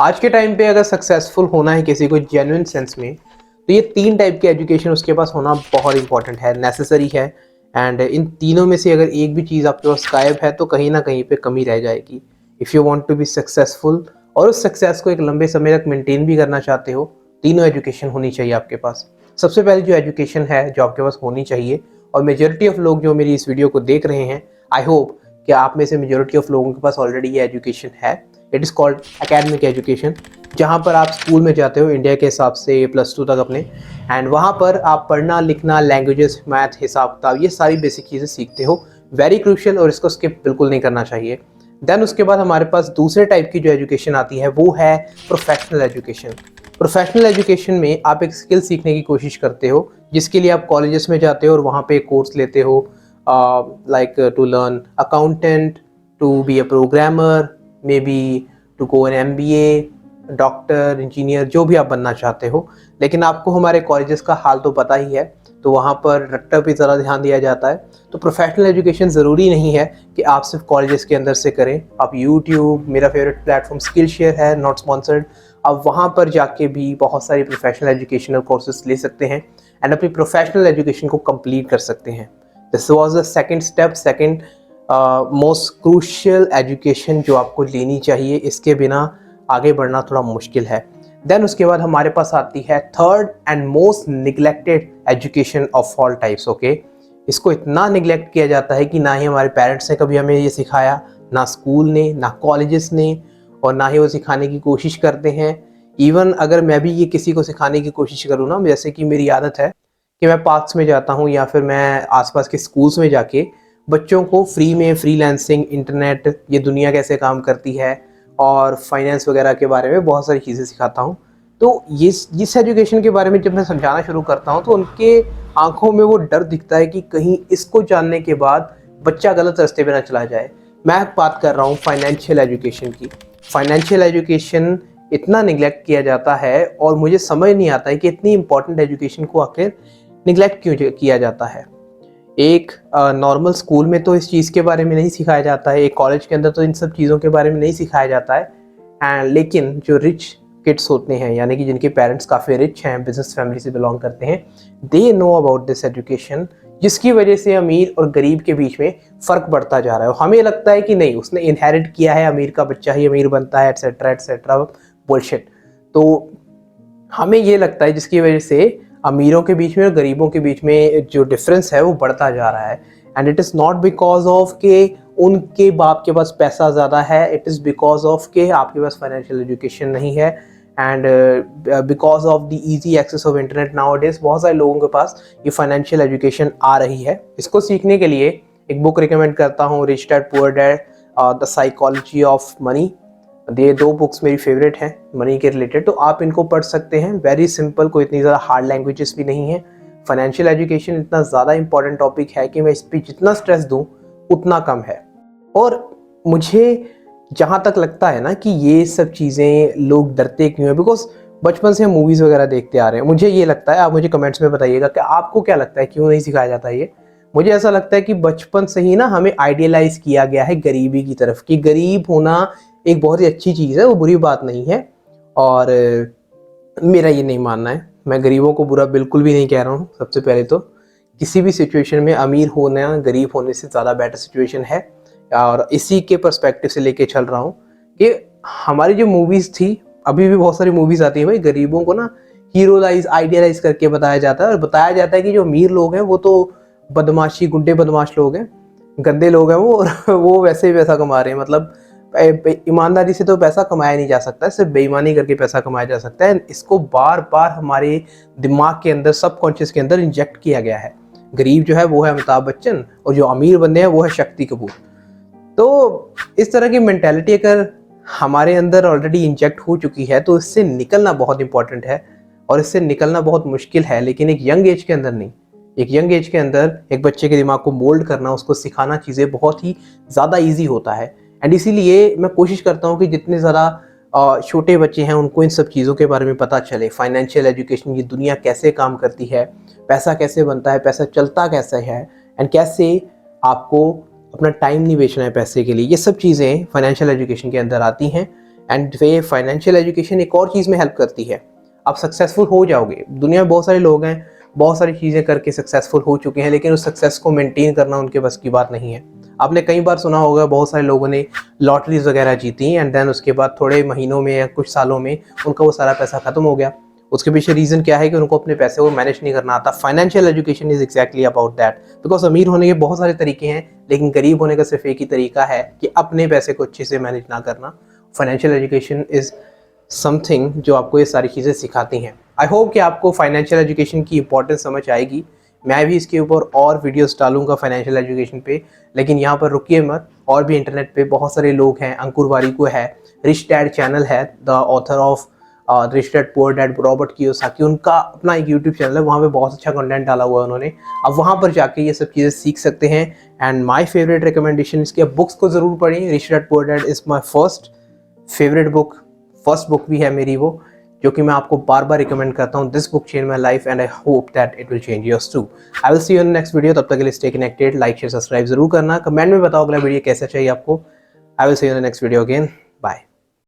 आज के टाइम पे अगर सक्सेसफुल होना है किसी को जेन्युइन सेंस में, तो ये 3 टाइप की एजुकेशन उसके पास होना बहुत इंपॉर्टेंट है, नेसेसरी है। एंड इन तीनों में से अगर एक भी चीज़ आपके पास गायब है तो कहीं ना कहीं पे कमी रह जाएगी। If you want to be successful और उस सक्सेस को एक लंबे समय तक मेंटेन भी करना चाहते हो, तीनों एजुकेशन होनी चाहिए आपके पास। सबसे पहले जो एजुकेशन है जो आपके पास होनी चाहिए, और मेजोरिटी ऑफ लोग जो मेरी इस वीडियो को देख रहे हैं, आई होप कि आप में से मेजोरिटी ऑफ लोगों के पास ऑलरेडी ये एजुकेशन है। It is called academic education, जहाँ पर आप स्कूल में जाते हो इंडिया के हिसाब से +2 तक अपने, एंड वहाँ पर आप पढ़ना लिखना, लैंग्वेजेस, मैथ, हिसाब किताब, ये सारी बेसिक चीज़ें सीखते हो। वेरी क्रूशियल, और इसको स्किप बिल्कुल नहीं करना चाहिए। देन उसके बाद हमारे पास दूसरे टाइप की जो एजुकेशन आती है वो है प्रोफेशनल एजुकेशन। प्रोफेशनल एजुकेशन में आप एक स्किल सीखने की कोशिश करते हो, जिसके लिए आप कॉलेजेस में जाते हो और वहाँ पे कोर्स लेते हो, like to learn accountant, to be a programmer, maybe to go an MBA, doctor, engineer, जो भी आप बनना चाहते हो। लेकिन आपको हमारे कॉलेजेस का हाल तो पता ही है, तो वहाँ पर रट्टा पे ज़्यादा ध्यान दिया जाता है। तो प्रोफेशनल एजुकेशन ज़रूरी नहीं है कि आप सिर्फ कॉलेजेस के अंदर से करें। आप यूट्यूब, मेरा फेवरेट प्लेटफॉर्म स्किल शेयर है, नॉट स्पॉन्सर्ड, आप वहाँ पर जाके भी बहुत सारी प्रोफेशनल एजुकेशनल कोर्सेज ले सकते हैं एंड अपनी प्रोफेशनल एजुकेशन को कंप्लीट कर सकते हैं। This was the second step, second most crucial education जो आपको लेनी चाहिए। इसके बिना आगे बढ़ना थोड़ा मुश्किल है। देन उसके बाद हमारे पास आती है third and most neglected education of all types. Okay, इसको इतना निगलेक्ट किया जाता है कि ना ही हमारे पेरेंट्स ने कभी हमें ये सिखाया, ना स्कूल ने, ना कॉलेजेस ने, और ना ही वो सिखाने की कोशिश करते हैं। इवन अगर मैं भी ये किसी को सिखाने की कोशिश करूँ ना, जैसे कि मेरी आदत है कि मैं पार्क्स में जाता हूँ या फिर मैं आसपास के स्कूल्स में जाके बच्चों को फ्री में फ्रीलांसिंग, इंटरनेट, ये दुनिया कैसे काम करती है और फाइनेंस वगैरह के बारे में बहुत सारी चीज़ें सिखाता हूँ। तो ये इस एजुकेशन के बारे में जब मैं समझाना शुरू करता हूँ तो उनके आंखों में वो डर दिखता है कि कहीं इसको जानने के बाद बच्चा गलत रास्ते पे ना चला जाए। मैं बात कर रहा हूँ फाइनेंशियल एजुकेशन की। फाइनेंशियल एजुकेशन इतना निगलेक्ट किया जाता है और मुझे समझ नहीं आता है कि इतनी इंपॉर्टेंट एजुकेशन को आखिर निगलेक्ट क्यों किया जाता है। एक नॉर्मल स्कूल में तो इस चीज़ के बारे में नहीं सिखाया जाता है, एक कॉलेज के अंदर तो इन सब चीज़ों के बारे में नहीं सिखाया जाता है। एंड लेकिन जो रिच किड्स होते हैं, यानी कि जिनके पेरेंट्स काफ़ी रिच हैं, बिजनेस फैमिली से बिलोंग करते हैं, they know about this education, जिसकी वजह से अमीर और गरीब के बीच में फ़र्क बढ़ता जा रहा है। हमें लगता है कि नहीं, उसने इनहेरिट किया है, अमीर का बच्चा ही अमीर बनता है, एट्सेट्रा एट्सेट्रा, बुलशिट। तो हमें ये लगता है जिसकी वजह से अमीरों के बीच में और गरीबों के बीच में जो डिफरेंस है वो बढ़ता जा रहा है। And it is not because of के उनके बाप के पास पैसा ज़्यादा है, इट इज़ बिकॉज ऑफ के आपके पास फाइनेंशियल एजुकेशन नहीं है। And because of the easy access of internet nowadays, बहुत सारे लोगों के पास ये फाइनेंशियल एजुकेशन आ रही है। इसको सीखने के लिए एक बुक रिकमेंड करता हूँ, rich dad poor dad, the psychology of money. ये 2 बुक्स मेरी फेवरेट हैं मनी के रिलेटेड, तो आप इनको पढ़ सकते हैं। वेरी सिंपल, कोई इतनी ज़्यादा हार्ड लैंग्वेजेस भी नहीं है। फाइनेंशियल एजुकेशन इतना ज़्यादा इंपॉर्टेंट टॉपिक है कि मैं इस पर जितना स्ट्रेस दूं उतना कम है। और मुझे जहाँ तक लगता है ना कि ये सब चीज़ें लोग डरते क्यों हैं, बिकॉज बचपन से हम मूवीज़ वगैरह देखते आ रहे हैं। मुझे ये लगता है, आप मुझे कमेंट्स में बताइएगा कि आपको क्या लगता है क्यों नहीं सिखाया जाता ये। मुझे ऐसा लगता है कि बचपन से ही ना हमें आइडियलाइज किया गया है गरीबी की तरफ, कि गरीब होना एक बहुत ही अच्छी चीज़ है, वो बुरी बात नहीं है। और मेरा ये नहीं मानना है, मैं गरीबों को बुरा बिल्कुल भी नहीं कह रहा हूँ। सबसे पहले तो किसी भी सिचुएशन में अमीर होना गरीब होने से ज़्यादा बेटर सिचुएशन है, और इसी के पर्सपेक्टिव से लेके चल रहा हूँ कि हमारी जो मूवीज़ थी, अभी भी बहुत सारी मूवीज़ आती है भाई, गरीबों को ना हीरोलाइज, आइडियलाइज करके बताया जाता है, और बताया जाता है कि जो अमीर लोग हैं वो तो बदमाशी, गुंडे बदमाश लोग हैं, गंदे लोग हैं वो, और वो वैसे ही पैसा कमा रहे हैं। मतलब ईमानदारी से तो पैसा कमाया नहीं जा सकता, सिर्फ बेईमानी करके पैसा कमाया जा सकता है। इसको बार बार हमारे दिमाग के अंदर, सबकॉन्शियस के अंदर इंजेक्ट किया गया है। गरीब जो है वो है अमिताभ बच्चन, और जो अमीर बंदे हैं वो है शक्ति कपूर। तो इस तरह की मेंटालिटी अगर हमारे अंदर ऑलरेडी इंजेक्ट हो चुकी है तो इससे निकलना बहुत इंपॉर्टेंट है, और इससे निकलना बहुत मुश्किल है, लेकिन एक यंग एज के अंदर नहीं। एक यंग एज के अंदर एक बच्चे के दिमाग को मोल्ड करना, उसको सिखाना चीज़ें बहुत ही ज़्यादा ईजी होता है। एंड इसीलिए मैं कोशिश करता हूँ कि जितने ज़्यादा छोटे बच्चे हैं उनको इन सब चीज़ों के बारे में पता चले। फाइनेंशियल एजुकेशन, ये दुनिया कैसे काम करती है, पैसा कैसे बनता है, पैसा चलता कैसे है, एंड कैसे आपको अपना टाइम नहीं बेचना है पैसे के लिए, ये सब चीज़ें फाइनेंशियल एजुकेशन के अंदर आती हैं। एंड वे फाइनेंशियल एजुकेशन एक और चीज़ में हेल्प करती है, आप सक्सेसफुल हो जाओगे। दुनिया में बहुत सारे लोग हैं, बहुत सारी चीज़ें करके सक्सेसफुल हो चुके हैं, लेकिन उस सक्सेस को मेंटेन करना उनके बस की बात नहीं है। आपने कई बार सुना होगा बहुत सारे लोगों ने लॉटरीज वगैरह जीती एंड देन उसके बाद थोड़े महीनों में या कुछ सालों में उनका वो सारा पैसा खत्म हो गया। उसके पीछे रीज़न क्या है कि उनको अपने पैसे को मैनेज नहीं करना आता। Financial education is exactly about that, because अमीर होने के बहुत सारे तरीके हैं, लेकिन गरीब होने का सिर्फ एक ही तरीका है कि अपने पैसे को अच्छे से मैनेज ना करना। फाइनेंशियल एजुकेशन इज़ समथिंग जो आपको ये सारी चीज़ें सिखाती हैं। आई होप कि आपको फाइनेंशियल एजुकेशन की इंपॉर्टेंस समझ आएगी। मैं भी इसके ऊपर और वीडियोस डालूंगा फाइनेंशियल एजुकेशन पे, लेकिन यहाँ पर रुकिए मत, और भी इंटरनेट पे बहुत सारे लोग हैं। अंकुर वारिको है, रिच डैड चैनल है, the author of rich dad poor dad, Robert Kiyosaki, उनका अपना एक यूट्यूब चैनल है, वहाँ पे बहुत अच्छा कंटेंट डाला हुआ है उन्होंने। अब वहाँ पर जाके ये सब चीज़ें सीख सकते हैं। एंड माई फेवरेट रिकमेंडेशन इसकी, बुक्स को ज़रूर पढ़ें। Rich dad poor dad is my first favourite book, first book भी है मेरी वो, जो कि मैं आपको बार बार रिकमेंड करता हूँ। This book change my life and I hope that it will change yours too. I will see you in next video. तब तक के लिए stay connected, like share subscribe जरूर करना, कमेंट में बताओ अगला वीडियो कैसा चाहिए आपको। I will see you in next video again, bye.